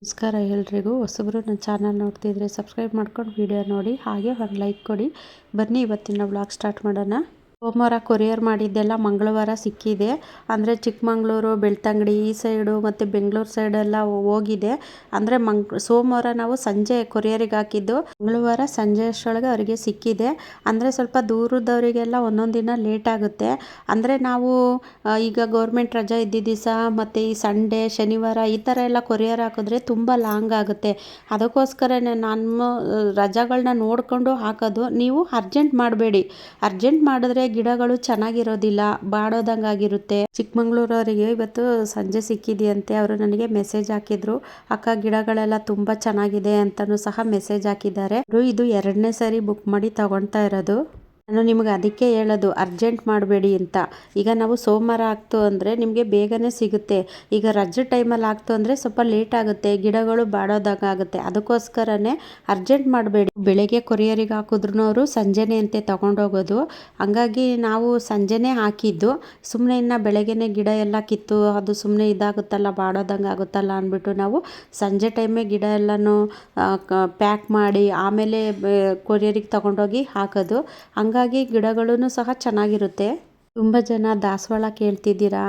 ನಮಸ್ಕಾರ ಎಲ್ರಿಗೂ. ಹೊಸಬ್ರು ನನ್ನ ಚಾನಲ್ ನೋಡ್ತಿದ್ರೆ ಸಬ್ಸ್ಕ್ರೈಬ್ ಮಾಡ್ಕೊಂಡು ವಿಡಿಯೋ ನೋಡಿ, ಹಾಗೆ ಒಂದು ಲೈಕ್ ಕೊಡಿ. ಬನ್ನಿ ಇವತ್ತಿನ ವ್ಲಾಗ್ ಸ್ಟಾರ್ಟ್ ಮಾಡೋಣ. ಸೋಮವಾರ ಕೊರಿಯರ್ ಮಾಡಿದ್ದೆಲ್ಲ ಮಂಗಳವಾರ ಸಿಕ್ಕಿದೆ. ಅಂದರೆ ಚಿಕ್ಕಮಂಗ್ಳೂರು, ಬೆಳ್ತಂಗಡಿ ಈ ಸೈಡು ಮತ್ತು ಬೆಂಗಳೂರು ಸೈಡೆಲ್ಲ ಹೋಗಿದೆ. ಅಂದರೆ ಸೋಮವಾರ ನಾವು ಸಂಜೆ ಕೊರಿಯರಿಗೆ ಹಾಕಿದ್ದು, ಮಂಗಳವಾರ ಸಂಜೆ ಅಷ್ಟರೊಳಗೆ ಅವರಿಗೆ ಸಿಕ್ಕಿದೆ. ಅಂದರೆ ಸ್ವಲ್ಪ ದೂರದವರಿಗೆಲ್ಲ ಒಂದೊಂದು ದಿನ ಲೇಟ್ ಆಗುತ್ತೆ. ಅಂದರೆ ನಾವು ಈಗ ಗೌರ್ಮೆಂಟ್ ರಜಾ ಇದ್ದಿದ್ದ ದಿವಸ ಮತ್ತು ಈ ಸಂಡೇ, ಶನಿವಾರ ಈ ಥರ ಎಲ್ಲ ಕೊರಿಯರ್ ಹಾಕಿದ್ರೆ ತುಂಬ ಲಾಂಗ್ ಆಗುತ್ತೆ. ಅದಕ್ಕೋಸ್ಕರನೇ ನಾನು ರಜಾಗಳನ್ನ ನೋಡಿಕೊಂಡು ಹಾಕೋದು. ನೀವು ಅರ್ಜೆಂಟ್ ಮಾಡಬೇಡಿ. ಅರ್ಜೆಂಟ್ ಮಾಡಿದ್ರೆ ಗಿಡಗಳು ಚೆನ್ನಾಗಿರೋದಿಲ್ಲ, ಬಾಡೋದಂಗಾಗಿರುತ್ತೆ. ಚಿಕ್ಕಮಂಗ್ಳೂರವರಿಗೆ ಇವತ್ತು ಸಂಜೆ ಸಿಕ್ಕಿದೆಯಂತೆ. ಅವರು ನನಗೆ ಮೆಸೇಜ್ ಹಾಕಿದ್ರು, ಅಕ್ಕ ಗಿಡಗಳೆಲ್ಲ ತುಂಬ ಚೆನ್ನಾಗಿದೆ ಅಂತಲೂ ಸಹ ಮೆಸೇಜ್ ಹಾಕಿದ್ದಾರೆ. ಇದು 2ನೇ ಸರಿ ಬುಕ್ ಮಾಡಿ ತಗೊಳ್ತಾ ಇರೋದು. ನಾನು ನಿಮಗೆ ಅದಕ್ಕೆ ಹೇಳೋದು, ಅರ್ಜೆಂಟ್ ಮಾಡಬೇಡಿ ಅಂತ. ಈಗ ನಾವು ಸೋಮವಾರ ಆಗ್ತು ಅಂದರೆ ನಿಮಗೆ ಬೇಗನೆ ಸಿಗುತ್ತೆ. ಈಗ ರಜೆ ಟೈಮಲ್ಲಿ ಆಗ್ತು ಅಂದರೆ ಸ್ವಲ್ಪ ಲೇಟ್ ಆಗುತ್ತೆ, ಗಿಡಗಳು ಬಾಡೋದಾಗುತ್ತೆ. ಅದಕ್ಕೋಸ್ಕರನೇ ಅರ್ಜೆಂಟ್ ಮಾಡಬೇಡಿ. ಬೆಳಗ್ಗೆ ಕೊರಿಯರಿಗೆ ಹಾಕಿದ್ರು ಅವರು ಸಂಜೆನೇ ಅಂತೆ ತೊಗೊಂಡೋಗೋದು. ಹಂಗಾಗಿ ನಾವು ಸಂಜೆನೇ ಹಾಕಿದ್ದು. ಸುಮ್ಮನೆ ಇನ್ನು ಬೆಳಗ್ಗೆನೇ ಗಿಡ ಎಲ್ಲ ಕಿತ್ತು ಅದು ಸುಮ್ಮನೆ ಇದಾಗುತ್ತಲ್ಲ, ಬಾಡೋದಂಗೆ ಆಗುತ್ತಲ್ಲ ಅಂದ್ಬಿಟ್ಟು ನಾವು ಸಂಜೆ ಟೈಮೇ ಗಿಡ ಎಲ್ಲನೂ ಪ್ಯಾಕ್ ಮಾಡಿ ಆಮೇಲೆ ಕೊರಿಯರಿಗೆ ತೊಗೊಂಡೋಗಿ ಹಾಕೋದು. ಹಂಗಾಗಿ ಗಿಡಗಳೂ ಸಹ ಚೆನ್ನಾಗಿರುತ್ತೆ. ತುಂಬ ಜನ ದಾಸವಾಳ ಕೇಳ್ತಿದ್ದೀರಾ.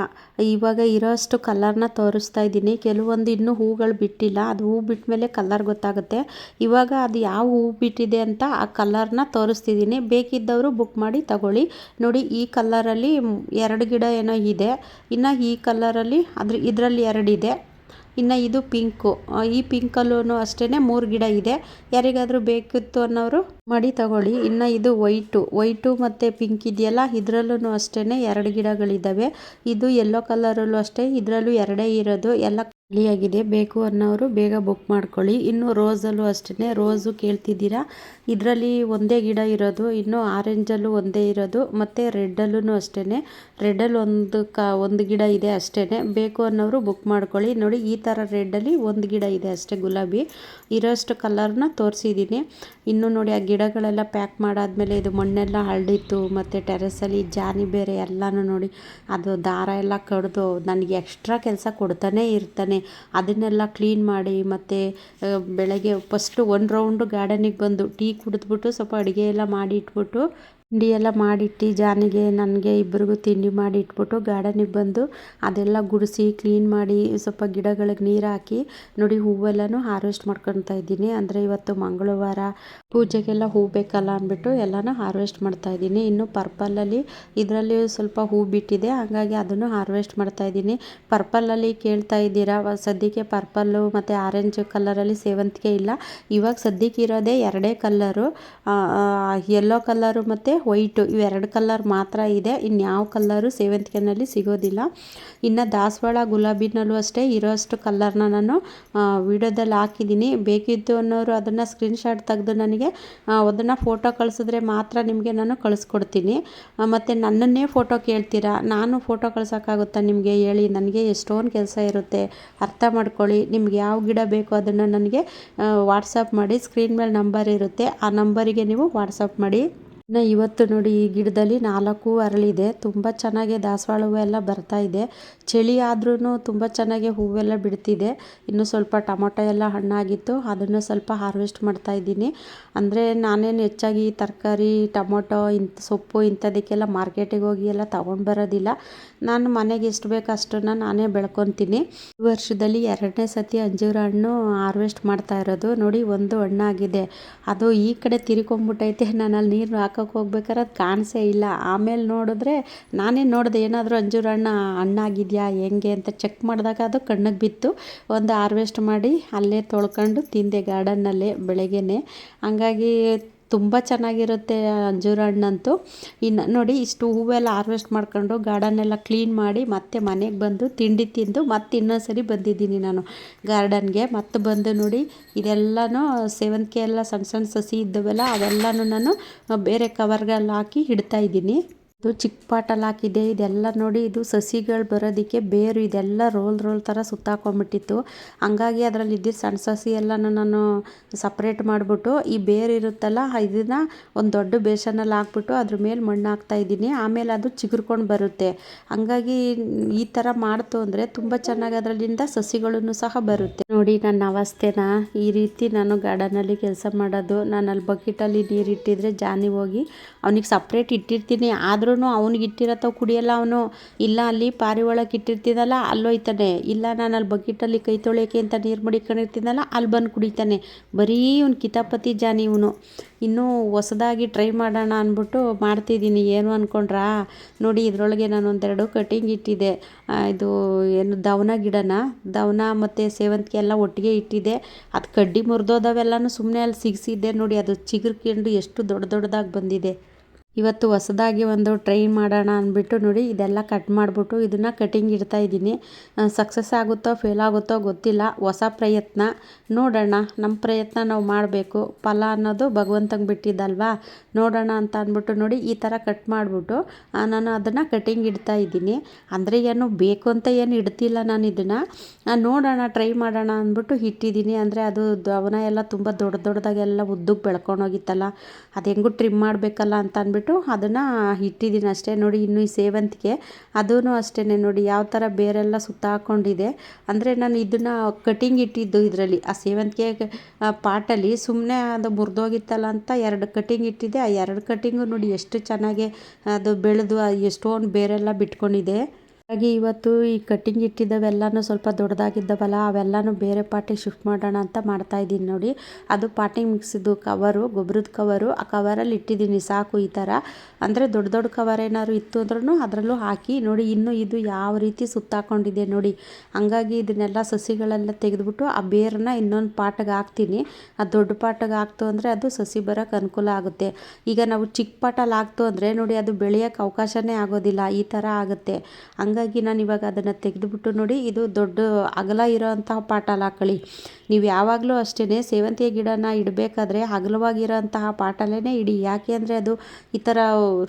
ಇವಾಗ ಇರೋಷ್ಟು ಕಲರ್ನ ತೋರಿಸ್ತಾ ಇದ್ದೀನಿ. ಕೆಲವೊಂದು ಇನ್ನೂ ಹೂಗಳು ಬಿಟ್ಟಿಲ್ಲ, ಅದು ಹೂ ಬಿಟ್ಟ ಮೇಲೆ ಕಲರ್ ಗೊತ್ತಾಗುತ್ತೆ. ಇವಾಗ ಅದು ಯಾವ ಹೂ ಬಿಟ್ಟಿದೆ ಅಂತ ಆ ಕಲರ್ನ ತೋರಿಸ್ತಿದ್ದೀನಿ. ಬೇಕಿದ್ದವರು ಬುಕ್ ಮಾಡಿ ತಗೊಳ್ಳಿ. ನೋಡಿ, ಈ ಕಲರಲ್ಲಿ 2 ಗಿಡ ಏನೋ ಇದೆ. ಇನ್ನು ಈ ಕಲರಲ್ಲಿ ಇದರಲ್ಲಿ 2 ಇದೆ. ಇನ್ನು ಇದು ಪಿಂಕು. ಈ ಪಿಂಕಲ್ಲೂ ಅಷ್ಟೇ 3 ಗಿಡ ಇದೆ. ಯಾರಿಗಾದರೂ ಬೇಕಿತ್ತು ಅನ್ನೋರು ಮಾಡಿ ತಗೊಳ್ಳಿ. ಇನ್ನು ಇದು ವೈಟು ಮತ್ತು ಪಿಂಕ್ ಇದೆಯಲ್ಲ, ಇದರಲ್ಲೂ ಅಷ್ಟೇ 2 ಗಿಡಗಳಿದ್ದಾವೆ. ಇದು ಯೆಲ್ಲೋ ಕಲರಲ್ಲೂ ಅಷ್ಟೇ, ಇದರಲ್ಲೂ 2 ಇರೋದು. ಎಲ್ಲ ಖಾಲಿಯಾಗಿದೆ. ಬೇಕು ಅನ್ನೋರು ಬೇಗ ಬುಕ್ ಮಾಡ್ಕೊಳ್ಳಿ. ಇನ್ನು ರೋಸಲ್ಲೂ ಅಷ್ಟೇ, ರೋಸು ಕೇಳ್ತಿದ್ದೀರಾ. ಇದರಲ್ಲಿ ಒಂದೇ ಗಿಡ ಇರೋದು, ಇನ್ನು ಆರೆಂಜಲ್ಲೂ ಒಂದೇ ಇರೋದು, ಮತ್ತು ರೆಡ್ಡಲ್ಲೂ ಅಷ್ಟೇ. ರೆಡ್ಡಲ್ಲಿ ಒಂದು ಗಿಡ ಇದೆ ಅಷ್ಟೇ. ಬೇಕು ಅನ್ನೋರು ಬುಕ್ ಮಾಡ್ಕೊಳ್ಳಿ. ನೋಡಿ, ಈ ಥರ ರೆಡ್ಡಲ್ಲಿ ಒಂದು ಗಿಡ ಇದೆ ಅಷ್ಟೇ, ಗುಲಾಬಿ. ಇರೋಷ್ಟು ಕಲರ್ನ ತೋರಿಸಿದ್ದೀನಿ. ಇನ್ನು ನೋಡಿ, ಆ ಗಿಡಗಳೆಲ್ಲ ಪ್ಯಾಕ್ ಮಾಡಾದ್ಮೇಲೆ ಇದು ಮಣ್ಣೆಲ್ಲ ಹರಡಿತ್ತು. ಮತ್ತು ಟೆರೆಸಲ್ಲಿ ಜಾನಿ ಬೇರೆ ಎಲ್ಲನೂ ನೋಡಿ, ಅದು ದಾರ ಎಲ್ಲ ಕಡಿದು ನನಗೆ ಎಕ್ಸ್ಟ್ರಾ ಕೆಲಸ ಕೊಡ್ತಾನೇ ಇರ್ತಾನೆ. ಅದನ್ನೆಲ್ಲ ಕ್ಲೀನ್ ಮಾಡಿ, ಮತ್ತು ಬೆಳಗ್ಗೆ ಫಸ್ಟು 1 ರೌಂಡು ಗಾರ್ಡನಿಗೆ ಬಂದು ಟೀ ಕುಡಿದ್ಬಿಟ್ಟು ಸ್ವಲ್ಪ ಅಡುಗೆ ಎಲ್ಲ ಮಾಡಿ ಇಟ್ಬಿಟ್ಟು, ತಿಂಡಿ ಎಲ್ಲ ಮಾಡಿಟ್ಟು ಜಾನಿಗೆ ನನಗೆ ಇಬ್ಬರಿಗೂ ತಿಂಡಿ ಮಾಡಿ ಇಟ್ಬಿಟ್ಟು ಗಾರ್ಡನಿಗೆ ಬಂದು ಅದೆಲ್ಲ ಗುಡಿಸಿ ಕ್ಲೀನ್ ಮಾಡಿ ಸ್ವಲ್ಪ ಗಿಡಗಳಿಗೆ ನೀರು ಹಾಕಿ, ನೋಡಿ ಹೂವೆಲ್ಲನೂ ಹಾರ್ವೆಸ್ಟ್ ಮಾಡ್ಕೊತಾ ಇದ್ದೀನಿ. ಅಂದರೆ ಇವತ್ತು ಮಂಗಳವಾರ, ಪೂಜೆಗೆಲ್ಲ ಹೂ ಬೇಕಲ್ಲ ಅಂದ್ಬಿಟ್ಟು ಎಲ್ಲನೂ ಹಾರ್ವೆಸ್ಟ್ ಮಾಡ್ತಾಯಿದ್ದೀನಿ. ಇನ್ನು ಪರ್ಪಲಲ್ಲಿ ಇದರಲ್ಲಿ ಸ್ವಲ್ಪ ಹೂ ಬಿಟ್ಟಿದೆ, ಹಾಗಾಗಿ ಅದನ್ನು ಹಾರ್ವೆಸ್ಟ್ ಮಾಡ್ತಾಯಿದ್ದೀನಿ. ಪರ್ಪಲಲ್ಲಿ ಕೇಳ್ತಾ ಇದ್ದೀರಾ, ಸದ್ಯಕ್ಕೆ ಪರ್ಪಲ್ಲು ಮತ್ತು ಆರೆಂಜ್ ಕಲರಲ್ಲಿ ಸೇವಂತಿಗೆ ಇಲ್ಲ. ಇವಾಗ ಸದ್ಯಕ್ಕೆ ಇರೋದೇ 2 ಕಲರು, ಯೆಲ್ಲೋ ಕಲರು ಮತ್ತು ವೈಟು. ಇವು 2 ಕಲರ್ ಮಾತ್ರ ಇದೆ. ಇನ್ಯಾವ ಕಲರು ಸೇವಂತಿಗೆನಲ್ಲಿ ಸಿಗೋದಿಲ್ಲ. ಇನ್ನು ದಾಸವಾಳ, ಗುಲಾಬಿನಲ್ಲೂ ಅಷ್ಟೇ ಇರೋಷ್ಟು ಕಲರ್ನ ನಾನು ವಿಡಿಯೋದಲ್ಲಿ ಹಾಕಿದ್ದೀನಿ. ಬೇಕಿತ್ತು ಅನ್ನೋರು ಅದನ್ನು ಸ್ಕ್ರೀನ್ಶಾಟ್ ತೆಗೆದು ನನಗೆ ಅದನ್ನು ಫೋಟೋ ಕಳಿಸಿದ್ರೆ ಮಾತ್ರ ನಿಮಗೆ ನಾನು ಕಳಿಸ್ಕೊಡ್ತೀನಿ. ಮತ್ತು ನನ್ನನ್ನೇ ಫೋಟೋ ಕೇಳ್ತೀರಾ, ನಾನು ಫೋಟೋ ಕಳ್ಸೋಕ್ಕಾಗುತ್ತಾ ನಿಮಗೆ ಹೇಳಿ? ನನಗೆ ಎಷ್ಟೊಂದು ಕೆಲಸ ಇರುತ್ತೆ, ಅರ್ಥ ಮಾಡ್ಕೊಳ್ಳಿ. ನಿಮ್ಗೆ ಯಾವ ಗಿಡ ಬೇಕೋ ಅದನ್ನು ನನಗೆ ವಾಟ್ಸಪ್ ಮಾಡಿ. ಸ್ಕ್ರೀನ್ ಮೇಲೆ ನಂಬರ್ ಇರುತ್ತೆ, ಆ ನಂಬರಿಗೆ ನೀವು ವಾಟ್ಸಪ್ ಮಾಡಿ. ಇನ್ನು ಇವತ್ತು ನೋಡಿ, ಈ ಗಿಡದಲ್ಲಿ 4 ಅರಳಿದೆ. ತುಂಬ ಚೆನ್ನಾಗಿ ದಾಸವಾಳ ಹೂವೆಲ್ಲ ಬರ್ತಾ ಇದೆ. ಚಳಿ ಆದ್ರೂ ತುಂಬ ಚೆನ್ನಾಗಿ ಹೂವೆಲ್ಲ ಬಿಡ್ತಿದೆ. ಇನ್ನು ಸ್ವಲ್ಪ ಟೊಮೊಟೊ ಎಲ್ಲ ಹಣ್ಣಾಗಿತ್ತು, ಅದನ್ನು ಸ್ವಲ್ಪ ಹಾರ್ವೆಸ್ಟ್ ಮಾಡ್ತಾ ಇದ್ದೀನಿ. ಅಂದರೆ ನಾನೇನು ಹೆಚ್ಚಾಗಿ ತರಕಾರಿ, ಟೊಮೊಟೊ, ಸೊಪ್ಪು ಇಂಥದಕ್ಕೆಲ್ಲ ಮಾರ್ಕೆಟಿಗೆ ಹೋಗಿ ಎಲ್ಲ ತೊಗೊಂಡು ಬರೋದಿಲ್ಲ. ನಾನು ಮನೆಗೆ ಎಷ್ಟು ಬೇಕು ಅಷ್ಟನ್ನು ನಾನೇ ಬೆಳ್ಕೊತೀನಿ. ಈ ವರ್ಷದಲ್ಲಿ 2ನೇ ಸತಿ ಅಂಜೂರ ಹಣ್ಣು ಹಾರ್ವೆಸ್ಟ್ ಮಾಡ್ತಾ ಇರೋದು. ನೋಡಿ, ಒಂದು ಹಣ್ಣಾಗಿದೆ, ಅದು ಈ ಕಡೆ ತಿರ್ಕೊಂಬಿಟ್ಟೈತೆ. ನಾನು ಅಲ್ಲಿ ನೀರು ಹಾಕೋಕೆ ಹೋಗ್ಬೇಕಾದ್ರೆ ಅದು ಕಾಣಿಸೇ ಇಲ್ಲ. ಆಮೇಲೆ ನೋಡಿದ್ರೆ ನಾನೇ ನೋಡಿದೆ, ಏನಾದರೂ ಅಂಜೂರ ಹಣ್ಣಾಗಿದೆಯಾ ಹೆಂಗೆ ಅಂತ ಚೆಕ್ ಮಾಡಿದಾಗ ಅದು ಕಣ್ಣಿಗೆ ಬಿತ್ತು. ಒಂದು ಹಾರ್ವೆಸ್ಟ್ ಮಾಡಿ ಅಲ್ಲೇ ತೊಳ್ಕೊಂಡು ತಿಂದೆ ಗಾರ್ಡನ್ನಲ್ಲೇ ಬೆಳಗ್ಗೆನೆ. ಹಂಗಾಗಿ ತುಂಬ ಚೆನ್ನಾಗಿರುತ್ತೆ ಅಂಜೂರ ಹಣ್ಣಂತೂ. ಇನ್ನು ನೋಡಿ, ಇಷ್ಟು ಹೂವೆಲ್ಲ ಹಾರ್ವೆಸ್ಟ್ ಮಾಡ್ಕೊಂಡು ಗಾರ್ಡನ್ನೆಲ್ಲ ಕ್ಲೀನ್ ಮಾಡಿ ಮತ್ತೆ ಮನೆಗೆ ಬಂದು ತಿಂಡಿ ತಿಂದು ಮತ್ತೆ ಇನ್ನೊಂದ್ಸರಿ ಬಂದಿದ್ದೀನಿ ನಾನು ಗಾರ್ಡನ್ಗೆ. ಮತ್ತೆ ಬಂದು ನೋಡಿ, ಇದೆಲ್ಲನೂ ಸೇವಂತಿಗೆ ಎಲ್ಲ ಸಣ್ಣ ಸಣ್ಣ ಸಸಿ ಇದ್ದವೆಲ್ಲ ಅವೆಲ್ಲನೂ ನಾನು ಬೇರೆ ಕವರ್ಗೆಲ್ಲ ಹಾಕಿ ಇಡ್ತಾಯಿದ್ದೀನಿ. ಇದು ಚಿಕ್ಕ ಪಾಟಲ್ಲಿ ಹಾಕಿದೆ. ಇದೆಲ್ಲ ನೋಡಿ, ಇದು ಸಸಿಗಳು ಬರೋದಕ್ಕೆ ಬೇರು ಇದೆಲ್ಲ ರೋಲ್ ಥರ ಸುತ್ತಾಕೊಂಡ್ಬಿಟ್ಟಿತ್ತು. ಹಂಗಾಗಿ ಅದರಲ್ಲಿ ಇದ್ದಿದ್ದು ಸಣ್ಣ ಸಸಿ ಎಲ್ಲನೂ ನಾನು ಸಪ್ರೇಟ್ ಮಾಡಿಬಿಟ್ಟು ಈ ಬೇರು ಇರುತ್ತಲ್ಲ ಇದನ್ನು ಒಂದು ದೊಡ್ಡ ಬೇಸನಲ್ಲಿ ಹಾಕ್ಬಿಟ್ಟು ಅದ್ರ ಮೇಲೆ ಮಣ್ಣು ಹಾಕ್ತಾಯಿದ್ದೀನಿ. ಆಮೇಲೆ ಅದು ಚಿಗುರ್ಕೊಂಡು ಬರುತ್ತೆ. ಹಂಗಾಗಿ ಈ ಥರ ಮಾಡ್ತು ಅಂದರೆ ತುಂಬ ಚೆನ್ನಾಗಿ ಅದರಲ್ಲಿಂದ ಸಸಿಗಳನ್ನು ಸಹ ಬರುತ್ತೆ. ನೋಡಿ ನನ್ನ ಅವಸ್ಥೆನ, ಈ ರೀತಿ ನಾನು ಗಾರ್ಡನಲ್ಲಿ ಕೆಲಸ ಮಾಡೋದು. ನಾನು ಅಲ್ಲಿ ಬಕೆಟಲ್ಲಿ ನೀರು ಇಟ್ಟಿದ್ರೆ ಜಾನಿ ಹೋಗಿ ಅವನಿಗೆ ಸಪ್ರೇಟ್ ಇಟ್ಟಿರ್ತೀನಿ. ಆದರೂ ಅವ್ನಿಗೆ ಇಟ್ಟಿರತ್ತವ ಕುಡಿಯಲ್ಲ ಅವನು. ಇಲ್ಲ ಅಲ್ಲಿ ಪಾರಿವಾಳಕ್ಕೆ ಇಟ್ಟಿರ್ತೀನಲ್ಲ ಅಲ್ಲೋಯ್ತಾನೆ. ಇಲ್ಲ ನಾನು ಅಲ್ಲಿ ಬಕೆಟಲ್ಲಿ ಕೈ ತೊಳೆಯೋಕ್ಕೆ ಅಂತ ನೀರು ಮಡಿಕೊಂಡಿರ್ತೀನಲ್ಲ ಅಲ್ಲಿ ಬಂದು ಕುಡಿತಾನೆ. ಬರೀ ಇವ್ನು ಕಿತಾಪತಿ ಜಾನಿ ಇವನು. ಇನ್ನೂ ಹೊಸದಾಗಿ ಟ್ರೈ ಮಾಡೋಣ ಅಂದ್ಬಿಟ್ಟು ಮಾಡ್ತಿದ್ದೀನಿ. ಏನು ಅಂದ್ಕೊಂಡ್ರಾ ನೋಡಿ, ಇದರೊಳಗೆ ನಾನು ಒಂದೆರಡು ಕಟಿಂಗ್ ಇಟ್ಟಿದ್ದೆ. ಇದು ಏನು ದವನ ಗಿಡನ, ದವನ ಮತ್ತು ಸೇವಂತಿಗೆ ಎಲ್ಲ ಒಟ್ಟಿಗೆ ಇಟ್ಟಿದ್ದೆ. ಅದು ಕಡ್ಡಿ ಮುರಿದೋದವೆಲ್ಲನೂ ಸುಮ್ಮನೆ ಅಲ್ಲಿ ಸಿಗಿಸಿದ್ದೆ. ನೋಡಿ ಅದು ಚಿಗುರ್ಕೊಂಡು ಎಷ್ಟು ದೊಡ್ಡದಾಗಿ ಬಂದಿದೆ. ಇವತ್ತು ಹೊಸದಾಗಿ ಒಂದು ಟ್ರೈ ಮಾಡೋಣ ಅಂದ್ಬಿಟ್ಟು ನೋಡಿ ಇದೆಲ್ಲ ಕಟ್ ಮಾಡಿಬಿಟ್ಟು ಇದನ್ನು ಕಟಿಂಗ್ ಇಡ್ತಾ ಇದ್ದೀನಿ. ಸಕ್ಸಸ್ ಆಗುತ್ತೋ ಫೇಲ್ ಆಗುತ್ತೋ ಗೊತ್ತಿಲ್ಲ. ಹೊಸ ಪ್ರಯತ್ನ ನೋಡೋಣ. ನಮ್ಮ ಪ್ರಯತ್ನ ನಾವು ಮಾಡಬೇಕು. ಫಲ ಅನ್ನೋದು ಭಗವಂತಂಗೆ ಬಿಟ್ಟಿದ್ದಲ್ವಾ, ನೋಡೋಣ ಅಂತ ಅಂದ್ಬಿಟ್ಟು ನೋಡಿ ಈ ಥರ ಕಟ್ ಮಾಡಿಬಿಟ್ಟು ನಾನು ಅದನ್ನು ಕಟಿಂಗ್ ಇಡ್ತಾ ಇದ್ದೀನಿ. ಅಂದರೆ ಏನು ಬೇಕು ಅಂತ ಏನು ಇಡ್ತಿಲ್ಲ ನಾನು ಇದನ್ನು. ನೋಡೋಣ ಟ್ರೈ ಮಾಡೋಣ ಅಂದ್ಬಿಟ್ಟು ಇಟ್ಟಿದ್ದೀನಿ. ಅಂದರೆ ಅದು ದವನ ಎಲ್ಲ ತುಂಬ ದೊಡ್ಡದಾಗೆಲ್ಲ ಉದ್ದಕ್ಕೆ ಬೆಳ್ಕೊಂಡೋಗಿತ್ತಲ್ಲ, ಅದು ಹೆಂಗೂ ಟ್ರಿಮ್ ಮಾಡಬೇಕಲ್ಲ ಅಂತ ಅಂದ್ಬಿಟ್ಟು ಅದನ್ನು ಇಟ್ಟಿದ್ದೀನಿ ಅಷ್ಟೇ. ನೋಡಿ ಇನ್ನು ಈ ಸೇವಂತಿಗೆ ಅದೂ ಅಷ್ಟೇ ನೋಡಿ ಯಾವ ಥರ ಬೇರೆಲ್ಲ ಸುತ್ತ ಹಾಕ್ಕೊಂಡಿದೆ. ಅಂದರೆ ನಾನು ಇದನ್ನು ಕಟಿಂಗ್ ಇಟ್ಟಿದ್ದು ಇದರಲ್ಲಿ ಆ ಸೇವಂತಿಗೆ ಪಾಟಲ್ಲಿ ಸುಮ್ಮನೆ ಅದು ಮುರಿದೋಗಿತ್ತಲ್ಲ ಅಂತ 2 ಕಟಿಂಗ್ ಇಟ್ಟಿದ್ದೆ. ಆ 2 ಕಟಿಂಗು ನೋಡಿ ಎಷ್ಟು ಚೆನ್ನಾಗಿ ಅದು ಬೆಳೆದು ಎಷ್ಟೊಂದು ಬೇರೆಲ್ಲ ಬಿಟ್ಕೊಂಡಿದೆ. ಹಾಗಾಗಿ ಇವತ್ತು ಈ ಕಟ್ಟಿಂಗ್ ಇಟ್ಟಿದ್ದವೆಲ್ಲನೂ ಸ್ವಲ್ಪ ದೊಡ್ಡದಾಗಿದ್ದವಲ್ಲ ಅವೆಲ್ಲನೂ ಬೇರೆ ಪಾಟಿಗೆ ಶಿಫ್ಟ್ ಮಾಡೋಣ ಅಂತ ಮಾಡ್ತಾಯಿದ್ದೀನಿ. ನೋಡಿ ಅದು ಪಾಟಿಂಗ್ ಮಿಕ್ಸಿದ್ದು ಕವರು, ಗೊಬ್ಬರದ ಕವರು, ಆ ಕವರಲ್ಲಿ ಇಟ್ಟಿದ್ದೀನಿ ಸಾಕು. ಈ ಥರ ಅಂದರೆ ದೊಡ್ಡ ಕವರ್ ಏನಾದ್ರು ಇತ್ತು ಅಂದ್ರೂ ಅದರಲ್ಲೂ ಹಾಕಿ ನೋಡಿ. ಇನ್ನೂ ಇದು ಯಾವ ರೀತಿ ಸುತ್ತಾಕೊಂಡಿದೆ ನೋಡಿ. ಹಂಗಾಗಿ ಇದನ್ನೆಲ್ಲ ಸಸಿಗಳೆಲ್ಲ ತೆಗೆದುಬಿಟ್ಟು ಆ ಬೇರನ್ನ ಇನ್ನೊಂದು ಪಾಟಿಗೆ ಹಾಕ್ತೀನಿ. ಆ ದೊಡ್ಡ ಪಾಟಿಗೆ ಹಾಕ್ತು ಅಂದರೆ ಅದು ಸಸಿ ಬರೋಕ್ಕೆ ಅನುಕೂಲ ಆಗುತ್ತೆ. ಈಗ ನಾವು ಚಿಕ್ಕ ಪಾಟಲ್ಲಿ ಹಾಕ್ತು ಅಂದರೆ ನೋಡಿ ಅದು ಬೆಳೆಯೋಕ್ಕೆ ಅವಕಾಶನೇ ಆಗೋದಿಲ್ಲ, ಈ ಥರ ಆಗುತ್ತೆ. ಹಂಗಾಗಿ ನಾನು ಇವಾಗ ಅದನ್ನು ತೆಗೆದುಬಿಟ್ಟು ನೋಡಿ ಇದು ದೊಡ್ಡ ಅಗಲ ಇರೋಂತಹ ಪಾಟಲ್ಲಿ ಹಾಕೊಳ್ಳಿ. ನೀವು ಯಾವಾಗಲೂ ಅಷ್ಟೇ ಸೇವಂತಿಗೆ ಗಿಡನ ಇಡಬೇಕಾದ್ರೆ ಅಗಲವಾಗಿರೋಂತಹ ಪಾಟಲ್ಲೇ ಇಡಿ. ಯಾಕೆ ಅಂದರೆ ಅದು ಈ ಥರ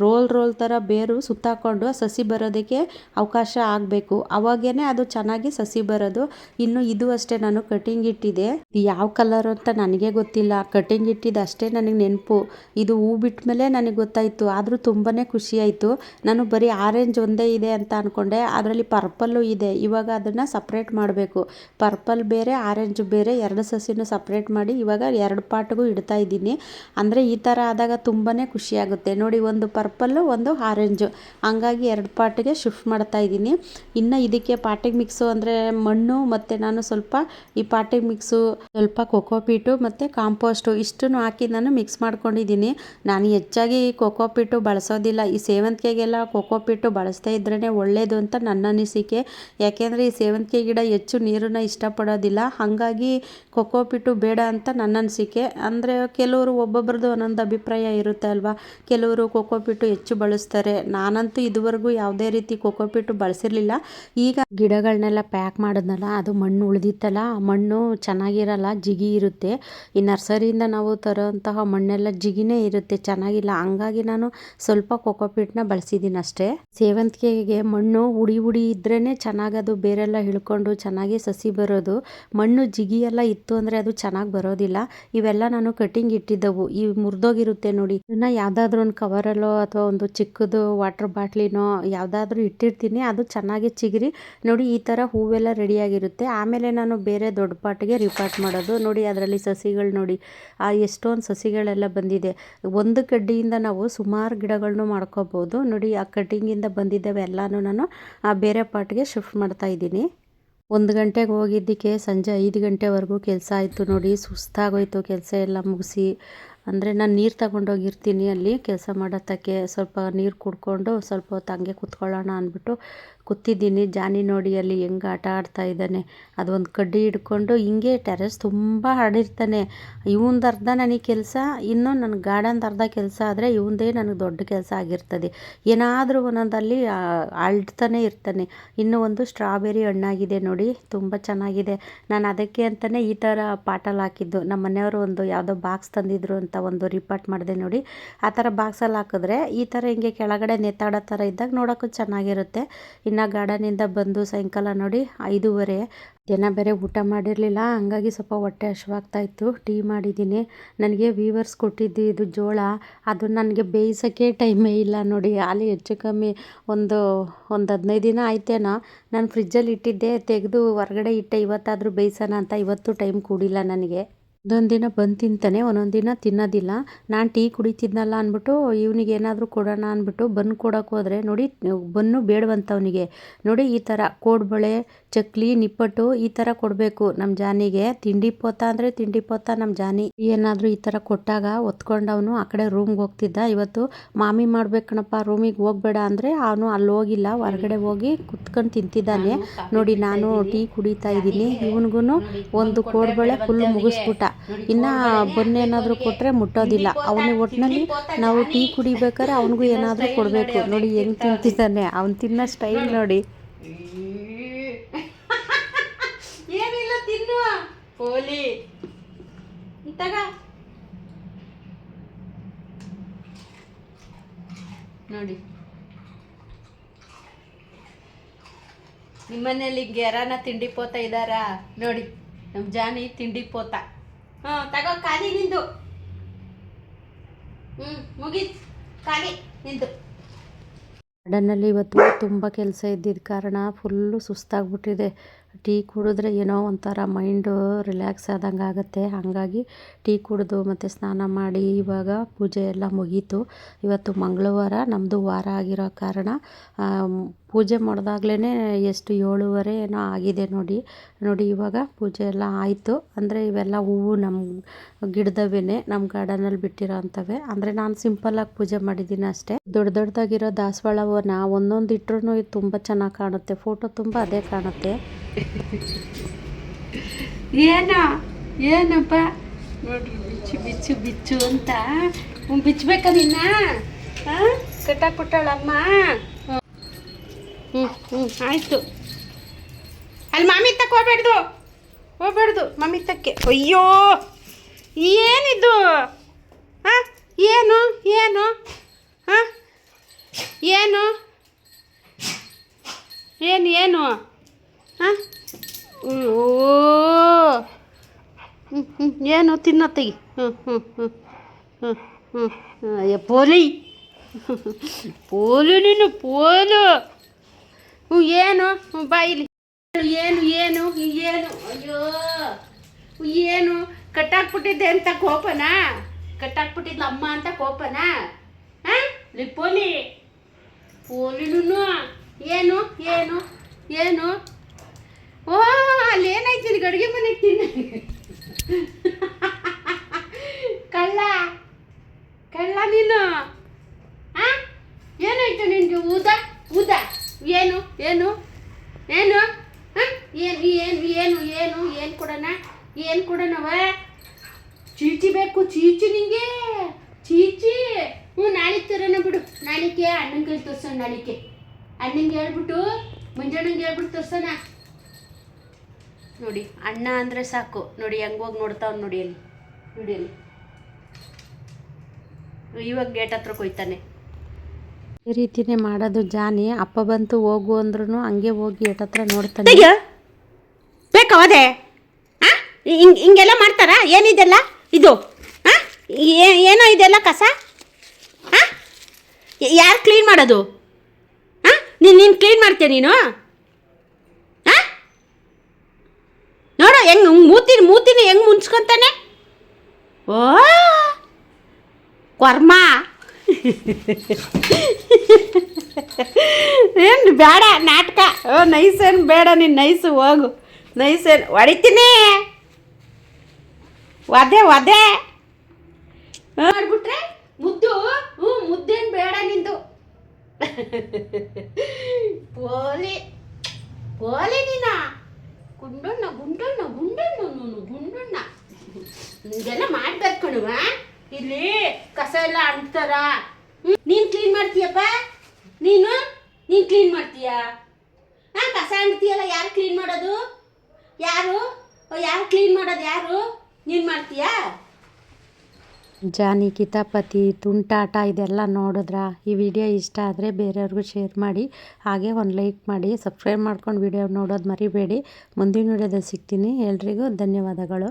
ರೋಲ್ ಥರ ಬೇರು ಸುತ್ತಾಕೊಂಡು ಸಸಿ ಬರೋದಕ್ಕೆ ಅವಕಾಶ ಆಗಬೇಕು. ಅವಾಗೇ ಅದು ಚೆನ್ನಾಗಿ ಸಸಿ ಬರೋದು. ಇನ್ನು ಇದು ಅಷ್ಟೇ ನಾನು ಕಟಿಂಗ್ ಇಟ್ಟಿದೆ. ಯಾವ ಕಲರು ಅಂತ ನನಗೆ ಗೊತ್ತಿಲ್ಲ. ಕಟಿಂಗ್ ಇಟ್ಟಿದ್ದು ಅಷ್ಟೇ ನನಗೆ ನೆನಪು. ಇದು ಹೂ ಬಿಟ್ಟ ಮೇಲೆ ನನಗೆ ಗೊತ್ತಾಯಿತು. ಆದರೂ ತುಂಬಾ ಖುಷಿಯಾಯಿತು. ನಾನು ಬರೀ ಆರೆಂಜ್ ಒಂದೇ ಇದೆ ಅಂತ ಅಂದ್ಕೊಂಡೆ. ಅದರಲ್ಲಿ ಪರ್ಪಲ್ಲು ಇದೆ. ಇವಾಗ ಅದನ್ನು ಸಪ್ರೇಟ್ ಮಾಡಬೇಕು. ಪರ್ಪಲ್ ಬೇರೆ ಆರೆಂಜ್ ಬೇರೆ 2 ಸಸಿನೂ ಸಪ್ರೇಟ್ ಮಾಡಿ ಇವಾಗ 2 ಪಾಟ್ಗೂ ಇಡ್ತಾ ಇದ್ದೀನಿ. ಅಂದರೆ ಈ ಥರ ಆದಾಗ ತುಂಬಾ ಖುಷಿಯಾಗುತ್ತೆ ನೋಡಿ. ಒಂದು ಪರ್ಪಲ್ಲು ಒಂದು ಆರೆಂಜು, ಹಂಗಾಗಿ 2 ಪಾಟಿಗೆ ಶಿಫ್ಟ್ ಮಾಡ್ತಾ ಇದ್ದೀನಿ. ಇನ್ನು ಇದಕ್ಕೆ ಪಾಟಿಂಗ್ ಮಿಕ್ಸು ಅಂದರೆ ಮಣ್ಣು ಮತ್ತು ನಾನು ಸ್ವಲ್ಪ ಈ ಪಾಟಿಂಗ್ ಮಿಕ್ಸು, ಸ್ವಲ್ಪ ಕೊಕೋಪೀಟು ಮತ್ತು ಕಾಂಪೋಸ್ಟು ಇಷ್ಟನ್ನು ಹಾಕಿ ನಾನು ಮಿಕ್ಸ್ ಮಾಡ್ಕೊಂಡಿದ್ದೀನಿ. ನಾನು ಹೆಚ್ಚಾಗಿ ಕೊಕೋಪೀಟು ಬಳಸೋದಿಲ್ಲ. ಈ ಸೇವಂತಿಗೆಗೆಲ್ಲ ಕೊಕೋಪೀಟು ಬಳಸ್ತಾ ಇದ್ರೇ ಒಳ್ಳೆಯದು ಅಂತ ನನ್ನ ಅನಿಸಿಕೆ. ಯಾಕೆಂದರೆ ಈ ಸೇವಂತಿಗೆ ಗಿಡ ಹೆಚ್ಚು ನೀರನ್ನು ಇಷ್ಟಪಡೋದಿಲ್ಲ. ಹಾಗಾಗಿ ಕೊಕೋಪೀಟು ಬೇಡ ಅಂತ ನನ್ನ ಅನಿಸಿಕೆ. ಅಂದರೆ ಕೆಲವರು ಒಬ್ಬೊಬ್ರದ್ದು ಒಂದೊಂದು ಅಭಿಪ್ರಾಯ ಇರುತ್ತೆ ಅಲ್ವಾ. ಕೆಲವರು ಕೊಕೋಪೀಟು ಹೆಚ್ಚು ಬಳಸ್ತಾರೆ. ನಾನಂತೂ ಇದುವರೆಗೂ ಯಾವುದೇ ರೀತಿ ಕೊಕೋಪೀಟು ಬಳಸಿರಲಿಲ್ಲ. ಈಗ ಗಿಡಗಳನ್ನೆಲ್ಲ ಪ್ಯಾಕ್ ಮಾಡಿದ್ನಲ್ಲ ಅದು ಮಣ್ಣು ಉಳಿದಿತ್ತಲ್ಲ, ಆ ಮಣ್ಣು ಚೆನ್ನಾಗಿರಲ್ಲ, ಜಿಗಿ ಇರುತ್ತೆ. ಈ ನರ್ಸರಿಯಿಂದ ನಾವು ತರೋಂತಹ ಮಣ್ಣೆಲ್ಲ ಜಿಗಿನೇ ಇರುತ್ತೆ, ಚೆನ್ನಾಗಿಲ್ಲ. ಹಂಗಾಗಿ ನಾನು ಸ್ವಲ್ಪ ಕೊಕೋಪೀಟನ್ನ ಬಳಸಿದ್ದೀನಿ ಅಷ್ಟೇ. ಸೇವಂತಿಗೆಗೆ ಮಣ್ಣು ಹುಡಿ ಇದ್ರೇ ಚೆನ್ನಾಗಿ ಅದು ಬೇರೆಲ್ಲ ಹಿಳ್ಕೊಂಡು ಚೆನ್ನಾಗಿ ಸಸಿ ಬರೋದು. ಮಣ್ಣು ಜಿಗಿಯೆಲ್ಲ ಇತ್ತು ಅಂದರೆ ಅದು ಚೆನ್ನಾಗಿ ಬರೋದಿಲ್ಲ. ಇವೆಲ್ಲ ನಾನು ಕಟಿಂಗ್ ಇಟ್ಟಿದ್ದವು. ಈ ಮುರಿದೋಗಿರುತ್ತೆ ನೋಡಿ. ಇದನ್ನು ಯಾವುದಾದ್ರೂ ಒಂದು ಕವರಲ್ಲೋ ಅಥವಾ ಒಂದು ಚಿಕ್ಕದು ವಾಟರ್ ಬಾಟ್ಲಿನೋ ಯಾವುದಾದ್ರೂ ಇಟ್ಟಿರ್ತೀನಿ. ಅದು ಚೆನ್ನಾಗಿ ಚಿಗುರಿ ನೋಡಿ ಈ ಥರ ಹೂವೆಲ್ಲ ರೆಡಿಯಾಗಿರುತ್ತೆ. ಆಮೇಲೆ ನಾನು ಬೇರೆ ದೊಡ್ಡ ಪಾಟಿಗೆ ರಿಪಾರ್ಟ್ ಮಾಡೋದು. ನೋಡಿ ಅದರಲ್ಲಿ ಸಸಿಗಳು ನೋಡಿ ಎಷ್ಟೊಂದು ಸಸಿಗಳೆಲ್ಲ ಬಂದಿದೆ. ಒಂದು ಕಡ್ಡಿಯಿಂದ ನಾವು ಸುಮಾರು ಗಿಡಗಳನ್ನು ಮಾಡ್ಕೋಬೋದು. ನೋಡಿ ಆ ಕಟ್ಟಿಂಗಿಂದ ಬಂದಿದ್ದಾವೆ ಎಲ್ಲನೂ ನಾನು ಬೇರೆ ಪಾಟ್ಗೆ ಶಿಫ್ಟ್ ಮಾಡ್ತಾ ಇದ್ದೀನಿ. 1 ಗಂಟೆಗೆ ಹೋಗಿದ್ದಕ್ಕೆ ಸಂಜೆ 5 ಗಂಟೆವರೆಗೂ ಕೆಲಸ ಆಯಿತು ನೋಡಿ. ಸುಸ್ತಾಗೋಯ್ತು ಕೆಲಸ ಎಲ್ಲ ಮುಗಿಸಿ. ಅಂದರೆ ನಾನು ನೀರು ತಗೊಂಡೋಗಿರ್ತೀನಿ ಅಲ್ಲಿ ಕೆಲಸ ಮಾಡೋದಕ್ಕೆ. ಸ್ವಲ್ಪ ನೀರು ಕುಡ್ಕೊಂಡು ಸ್ವಲ್ಪ ಹೊತ್ತು ಹಂಗೆ ಕೂತ್ಕೊಳ್ಳೋಣ ಅಂದ್ಬಿಟ್ಟು ಕೂತಿದ್ದೀನಿ. ಜಾನಿ ನೋಡಿ ಅಲ್ಲಿ ಹೆಂಗೆ ಆಟ ಆಡ್ತಾ ಇದ್ದಾನೆ. ಅದೊಂದು ಕಡ್ಡಿ ಹಿಡ್ಕೊಂಡು ಹಿಂಗೆ ಟೆರೆಸ್ ತುಂಬ ಆಡಿರ್ತಾನೆ. ಇವಂದು ಅರ್ಧ ನನಗೆ ಕೆಲಸ, ಇನ್ನೂ ನನ್ನ ಗಾರ್ಡನ್ದು ಅರ್ಧ ಕೆಲಸ ಆದರೆ ಇವಂದೇ ನನಗೆ ದೊಡ್ಡ ಕೆಲಸ ಆಗಿರ್ತದೆ. ಏನಾದರೂ ಒಂದೊಂದಲ್ಲಿ ಆಳ್ತಾನೆ ಇರ್ತಾನೆ. ಇನ್ನೂ ಒಂದು ಸ್ಟ್ರಾಬೆರಿ ಹಣ್ಣಾಗಿದೆ ನೋಡಿ, ತುಂಬ ಚೆನ್ನಾಗಿದೆ. ನಾನು ಅದಕ್ಕೆ ಅಂತಲೇ ಈ ಥರ ಪಾಟಲ್ಲಿ ಹಾಕಿದ್ದು. ನಮ್ಮ ಮನೆಯವರು ಒಂದು ಯಾವುದೋ ಬಾಕ್ಸ್ ತಂದಿದ್ರು ಅಂತ ಒಂದು ರಿಪಾರ್ಟ್ ಮಾಡಿದೆ ನೋಡಿ. ಆ ಥರ ಬಾಕ್ಸಲ್ಲಿ ಹಾಕಿದ್ರೆ ಈ ಥರ ಹಿಂಗೆ ಕೆಳಗಡೆ ನೆತ್ತಾಡೋ ಥರ ಇದ್ದಾಗ ನೋಡೋಕ್ಕೂ ಚೆನ್ನಾಗಿರುತ್ತೆ. ಇನ್ನು ಗಾರ್ಡನಿಂದ ಬಂದು ಸಾಯಂಕಾಲ ನೋಡಿ 5:30. ದಿನ ಬೇರೆ ಊಟ ಮಾಡಿರಲಿಲ್ಲ, ಹಂಗಾಗಿ ಸ್ವಲ್ಪ ಹೊಟ್ಟೆ ಹಸಿವಾಗ್ತಾಯಿತ್ತು. ಟೀ ಮಾಡಿದ್ದೀನಿ. ನನಗೆ ವೀವರ್ಸ್ ಕೊಟ್ಟಿದ್ದು ಇದು ಜೋಳ, ಅದು ನನಗೆ ಬೇಯಿಸೋಕ್ಕೆ ಟೈಮೇ ಇಲ್ಲ ನೋಡಿ. ಅಲ್ಲಿ ಹೆಚ್ಚು ಕಮ್ಮಿ ಒಂದು 15 ದಿನ ಆಯ್ತೇನೋ. ನಾನು ಫ್ರಿಜ್ಜಲ್ಲಿ ಇಟ್ಟಿದ್ದೆ, ತೆಗೆದು ಹೊರಗಡೆ ಇಟ್ಟೆ. ಇವತ್ತಾದರೂ ಬೇಯಿಸೋಣ ಅಂತ. ಇವತ್ತು ಟೈಮ್ ಕೂಡಿಲ್ಲ ನನಗೆ. ಒಂದೊಂದು ದಿನ ಬಂದು ತಿಂತಾನೆ, ಒಂದೊಂದು ದಿನ ತಿನ್ನೋದಿಲ್ಲ. ನಾನು ಟೀ ಕುಡಿತಿದ್ನಲ್ಲ ಅಂದ್ಬಿಟ್ಟು ಇವನಿಗೆ ಏನಾದರೂ ಕೊಡೋಣ ಅಂದ್ಬಿಟ್ಟು ಬನ್ ಕೊಡೋಕೆ ಹೋದರೆ ನೋಡಿ, ಬನ್ನು ಬೇಡವಂತವನಿಗೆ. ನೋಡಿ ಈ ಥರ ಕೋಡ್ಬಳೆ, ಚಕ್ಲಿ, ನಿಪ್ಪಟ್ಟು ಈ ಥರ ಕೊಡಬೇಕು ನಮ್ಮ ಜಾನಿಗೆ. ತಿಂಡಿ ಪೋತ ಅಂದರೆ ತಿಂಡಿ ಪೋತ ನಮ್ಮ ಜಾನಿ. ಏನಾದರೂ ಈ ಥರ ಕೊಟ್ಟಾಗ ಒತ್ಕೊಂಡವನು ಆ ಕಡೆ ರೂಮ್ಗೆ ಹೋಗ್ತಿದ್ದ. ಇವತ್ತು ಮಾಮಿ ಮಾಡ್ಬೇಕಣಪ್ಪ, ರೂಮಿಗೆ ಹೋಗ್ಬೇಡ ಅಂದರೆ ಅವನು ಅಲ್ಲಿ ಹೋಗಿಲ್ಲ, ಹೊರಗಡೆ ಹೋಗಿ ಕುತ್ಕೊಂಡು ತಿಂತಿದ್ದಾನೆ ನೋಡಿ. ನಾನು ಟೀ ಕುಡಿತಾ ಇದ್ದೀನಿ. ಇವನಿಗೂ ಒಂದು ಕೋಡ್ಬಳೆ ಫುಲ್ ಮುಗಿಸ್ಬಿಟ್ಟ. ಇನ್ನು ಬನ್ನೇನಾದರೂ ಕೊಟ್ಟರೆ ಮುಟ್ಟೋದಿಲ್ಲ. ಅವನ ಒಟ್ಟಿನಲ್ಲಿ ನಾವು ಟೀ ಕುಡಿಬೇಕಾದ್ರೆ ಅವನಿಗೂ ಏನಾದರೂ ಕೊಡಬೇಕು ನೋಡಿ. ಹೆಂಗೆ ತಿಂತಿದ್ದಾನೆ, ಅವ್ನು ತಿನ್ನೋ ಸ್ಟೈಲ್ ನೋಡಿ. ಏನಿಲ್ಲ ತಿನ್ನು ಪೋಲಿ ತಗ ನೋಡಿ. ನಿಮ್ಮನೇಲಿ ಗೆರಾನ ತಿಂಡಿ ಪೋತ ಇದ್ದಾರಾ ನೋಡಿ. ನಮ್ಮ ಜಾನಿ ತಿಂಡಿ ಪೋತ. ತಗೋ ಖಾಲಿ ನಿಂದು. ಮುಗೀತು ಖಾಲಿ ನಿಂದು. ಗಾರ್ಡನ್ನಲ್ಲಿ ಇವತ್ತು ತುಂಬ ಕೆಲಸ ಇದ್ದಿದ್ದ ಕಾರಣ ಫುಲ್ಲು ಸುಸ್ತಾಗ್ಬಿಟ್ಟಿದೆ. ಟೀ ಕುಡಿದ್ರೆ ಏನೋ ಒಂಥರ ಮೈಂಡು ರಿಲ್ಯಾಕ್ಸ್ ಆದಂಗೆ ಆಗುತ್ತೆ. ಹಾಗಾಗಿ ಟೀ ಕುಡಿದು ಮತ್ತು ಸ್ನಾನ ಮಾಡಿ ಇವಾಗ ಪೂಜೆ ಎಲ್ಲ ಮುಗೀತು. ಇವತ್ತು ಮಂಗಳವಾರ, ನಮ್ಮದು ವಾರ ಆಗಿರೋ ಕಾರಣ ಪೂಜೆ ಮಾಡಿದಾಗ್ಲೇ ಎಷ್ಟು 7:30 ಏನೋ ಆಗಿದೆ ನೋಡಿ. ಇವಾಗ ಪೂಜೆ ಎಲ್ಲ ಆಯಿತು. ಅಂದರೆ ಇವೆಲ್ಲ ಹೂವು ನಮ್ಮ ಗಿಡದವೇನೆ, ನಮ್ಮ ಗಾರ್ಡನಲ್ಲಿ ಬಿಟ್ಟಿರೋ ಅಂಥವೇ. ಅಂದರೆ ನಾನು ಸಿಂಪಲ್ಲಾಗಿ ಪೂಜೆ ಮಾಡಿದ್ದೀನಿ ಅಷ್ಟೇ. ದೊಡ್ಡದಾಗಿರೋ ದಾಸವಾಳವನ್ನ ಒಂದೊಂದು ಇಟ್ಟರು ಇದು ತುಂಬ ಚೆನ್ನಾಗಿ ಕಾಣುತ್ತೆ. ಫೋಟೋ ತುಂಬ ಅದೇ ಕಾಣುತ್ತೆ. ಏನಪ್ಪ ನೋಡ್ರಿ, ಬಿಚ್ಚು ಬಿಚ್ಚು ಅಂತ ಬಿಚ್ಚಬೇಕ ನಿನ್ನ ಕಟ್ಟಾಕ್ಬಿಟ್ಟಾಳಮ್ಮ. ಆಯಿತು. ಅಲ್ಲಿ ಮಾಮಿ ತಕ್ಕ ಹೋಗ್ಬೇಡ್ದು ಮಮ್ಮಿ ತಕ್ಕೆ. ಅಯ್ಯೋ ಏನಿದು? ಏನು ಏನು ಏನು ಏನು ಏನು ಅಯ್ಯೋ ಏನು ತಿನ್ನತ್ತೀಗಿ? ಪೋಲಿ ನೀನು ಪೋಲು. ಏನು ಬಾಯಿಲಿ ಏನು ಏನು ಏನು? ಅಯ್ಯೋ ಏನು ಕಟ್ಟಾಕ್ಬಿಟ್ಟಿದ್ದೆ ಅಂತ ಕೋಪನಾ? ಕಟ್ಟಾಕ್ಬಿಟ್ಟಿದ್ಲ ಅಮ್ಮ ಅಂತ ಕೋಪನಾ? ಪೋಲಿ ಪೋಲಿನೂ ಏನು ಏನು ಏನು? ಓ ಅಲ್ಲಿ ಏನಾಯ್ತು ನಿನಗೆ? ಅಡುಗೆ ಮನೆಗೆ ತಿನ್ನ ಕಳ್ಳ ನೀನು. ಏನಾಯ್ತು ನಿನಗೆ? ಊದ ಏನು ಏನು ಏನು? ಏನು ಕೊಡೋಣವ? ಚೀಚಿ ಬೇಕು? ಚೀಚಿ ನಿಂಗೆ ಚೀಚಿ? ನಾಳೆ ತರೋಣ ಬಿಡು. ನಾಳಿಕೆ ಅಣ್ಣನ ಕೈ ತೋರ್ಸೋಣ. ನಾಳಿಕೆ ಅಣ್ಣಂಗೆ ಹೇಳ್ಬಿಟ್ಟು, ಮುಂಜಾನೆಗೆ ಹೇಳ್ಬಿಟ್ಟು ತೋರ್ಸೋಣ ನೋಡಿ. ಅಣ್ಣ ಅಂದರೆ ಸಾಕು ನೋಡಿ, ಹೆಂಗೆ ಹೋಗಿ ನೋಡ್ತಾವ್ ನೋಡಿ. ಅಲ್ಲಿ ಇವಾಗ ಗೇಟ್ ಹತ್ರಕ್ಕೆ ಹೋಯ್ತಾನೆ. ಈ ರೀತಿನೇ ಮಾಡೋದು ಜಾನಿ. ಅಪ್ಪ ಬಂತು ಹೋಗು ಅಂದ್ರೂ ಹಂಗೆ ಹೋಗಿ ಗೇಟ್ ಹತ್ರ ನೋಡ್ತಾನೆ. ಬೇಕಾವದೆ ಹಿಂಗೆಲ್ಲ ಮಾಡ್ತಾರಾ? ಏನಿದೆಲ್ಲ ಇದು? ಏನೋ ಇದೆಲ್ಲ ಕಸ? ಯಾರು ಕ್ಲೀನ್ ಮಾಡೋದು? ನೀನು ಕ್ಲೀನ್ ಮಾಡ್ತೀಯ ನೀನು? ನೋಡು ಹೆಂಗೆ ಮೂತಿನ ಹೆಂಗೆ ಮುನ್ಸ್ಕೊತಾನೆ. ಓ ಕೊರ್ಮ ಏನು ಬೇಡ ನಾಟಕ. ನೈಸೇನು ಬೇಡ, ನೀನು ನೈಸು ಹೋಗು. ನೈಸೇನು ಹೊಡಿತೀನಿ. ಒದೆ ಮಾಡ್ಬಿಟ್ರೆ ಮುದ್ದು. ಮುದ್ದೇನು ಬೇಡ ನಿಂದು. ಕೋಲಿ ಕೋಲಿ ನೀನ ಗುಂಡಣ್ಣ ಗುಂಡಣ್ಣ ಗುಂಡಣ್ಣ ನೋನು ಗುಂಡಣ್ಣ ಇದೆಲ್ಲ ಮಾಡ್ಬೇಕು ಕಣವ. ಇಲ್ಲಿ ಕಸ ಎಲ್ಲ ಅಂಟ್ತಾರ. ನೀನು ಕ್ಲೀನ್ ಮಾಡ್ತೀಯಪ್ಪ? ನೀನು ಕ್ಲೀನ್ ಮಾಡ್ತೀಯ? ಕಸ ಅಂಟ್ತೀಯಲ್ಲ, ಯಾರು ಕ್ಲೀನ್ ಮಾಡೋದು? ಯಾರು ಕ್ಲೀನ್ ಮಾಡೋದು? ಯಾರು? ನೀನು ಮಾಡ್ತೀಯಾ? ಜಾನಿ ಕಿತಾಪತಿ ತುಂಟಾಟ ಇದೆಲ್ಲ ನೋಡಿದ್ರಾ? ಈ ವಿಡಿಯೋ ಇಷ್ಟ ಆದರೆ ಬೇರೆಯವ್ರಿಗೂ ಶೇರ್ ಮಾಡಿ, ಹಾಗೆ ಒಂದು ಲೈಕ್ ಮಾಡಿ, ಸಬ್ಸ್ಕ್ರೈಬ್ ಮಾಡ್ಕೊಂಡು ವಿಡಿಯೋ ನೋಡೋದು ಮರಿಬೇಡಿ. ಮುಂದಿನ ವಿಡಿಯೋದಲ್ಲಿ ಸಿಗ್ತೀನಿ. ಎಲ್ರಿಗೂ ಧನ್ಯವಾದಗಳು.